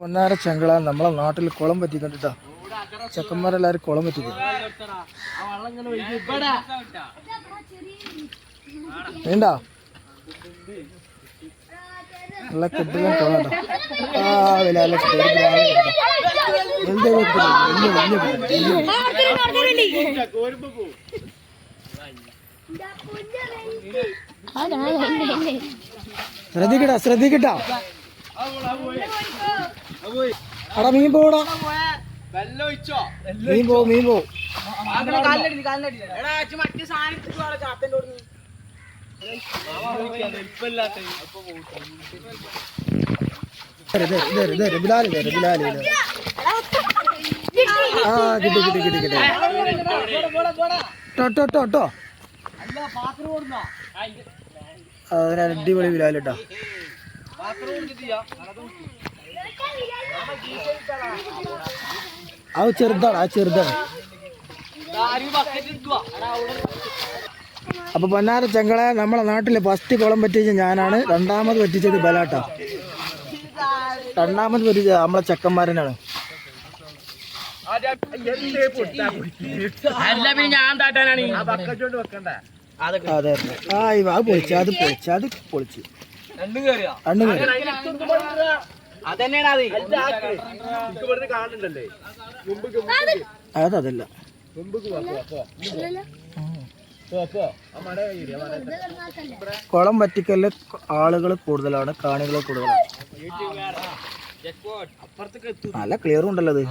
പൊന്നാര ചെങ്കള നമ്മളെ നാട്ടിൽ കുളം പറ്റിക്കൊണ്ടിട്ടാ ചെക്കന്മാരെല്ലാരും കുളം പറ്റിക്കും. വേണ്ട നല്ല കെട്ടിലും കുളം ശ്രദ്ധിക്കട്ടാ ശ്രദ്ധിക്കട്ടാ. അടാ മീൻ പോടാ, മീൻ പോ മീൻ പോ. ആ കിട്ടി കിട്ടി കിട്ടി കിട്ടി ട്ടോ. അതിന് അടിപൊളി ബിലാലിട്ടാ. അത് ചെറുതാണ്, അത് ചെറുതാണ്. അപ്പൊ പൊന്നാര ചെങ്കളെ നമ്മളെ നാട്ടില് ഫസ്റ്റ് കുളം പറ്റിച്ച ഞാനാണ്. രണ്ടാമത് പറ്റിച്ചത് ബലാട്ടാ. രണ്ടാമത് പറ്റിച്ചത് നമ്മളെ ചെക്കന്മാരനാണ്. അതെ ആ അത് പൊളിച്ച് അത് പൊളിച്ച് അത് പൊളിച്ച് അതല്ല കുളം പറ്റിക്കല് ആളുകൾ കൂടുതലാണ്, കാണികൾ കൂടുതലാണ്. നല്ല ക്ലിയറും ഉണ്ടല്ലോ അത്.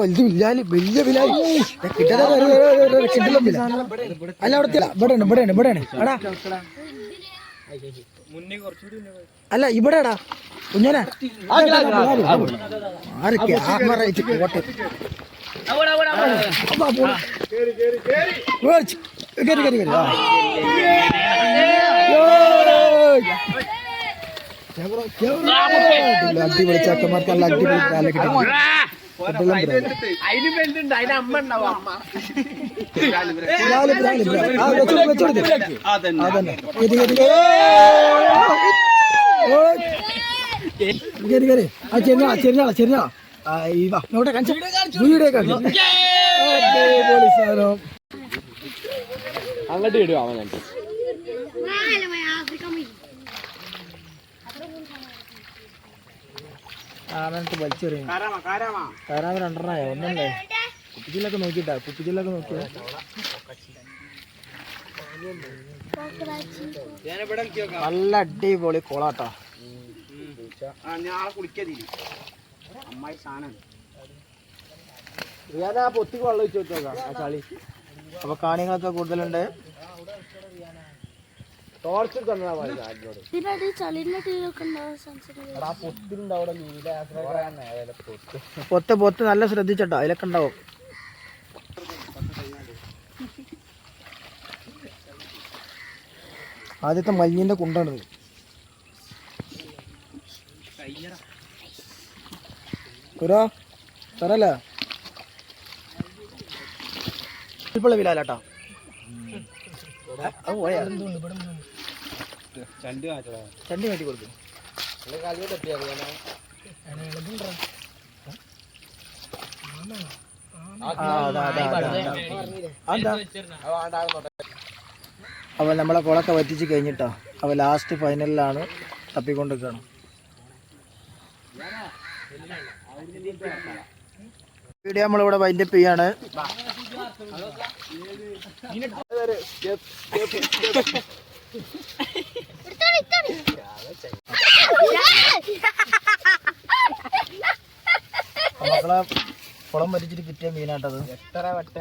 വലുത് ബില്ലാല് വലിയ ബിലാല് അല്ല അവിടെ ഇവിടെയാണ് ഇവിടെയാണ് ഇവിടെയാണ് എടാ. അല്ല ഇവിടെടാ കുഞ്ഞോനാ കോട്ടെ അടിപൊളി ചക്കന്മാർക്ക് നല്ല അടിപൊളി കാല കിട്ടി. അങ്ങോട്ട് ഇടുക അവൻ. ആനത്ത് വലിച്ചെറിയും. കാരാമ രണ്ടെണ്ണായോ ഒന്നല്ലേ? കുപ്പിച്ചിലൊക്കെ നോക്കിട്ടാ, കുപ്പിച്ചിലൊക്കെ നോക്കിയാ നല്ല അടിപൊളി കോളാട്ടാ. പൊത്തിക്ക് വെള്ളം ഒഴിച്ചു വെച്ചോക്കാം ആ ചളി. അപ്പൊ കാണികളൊക്കെ കൂടുതലുണ്ട്. പൊത്ത് പൊത്ത് നല്ല ശ്രദ്ധിച്ചട്ടോ, അതിലൊക്കെ ഉണ്ടാവും. ആദ്യത്തെ മഞ്ഞിന്റെ കുണ്ടാണിത്. ഒരാ തരല്ലേ ഇപ്പോൾ വിലാലാട്ടോ. അത് പോയാ ചണ്ടി മാറ്റി കൊടുക്കും. അപ്പൊ നമ്മളെ കുളമൊക്കെ വറ്റിച്ച് കഴിഞ്ഞിട്ടോ. അപ്പൊ ലാസ്റ്റ് ഫൈനലിലാണ് തപ്പിക്കൊണ്ടിരിക്കണം. വീഡിയോ നമ്മളിവിടെ വൈൻഡപ്പ് ചെയ്യാണ്. മക്കളെ കുളം വരച്ചിട്ട് കിട്ടിയ മീനാട്ടത്. എത്ര വട്ട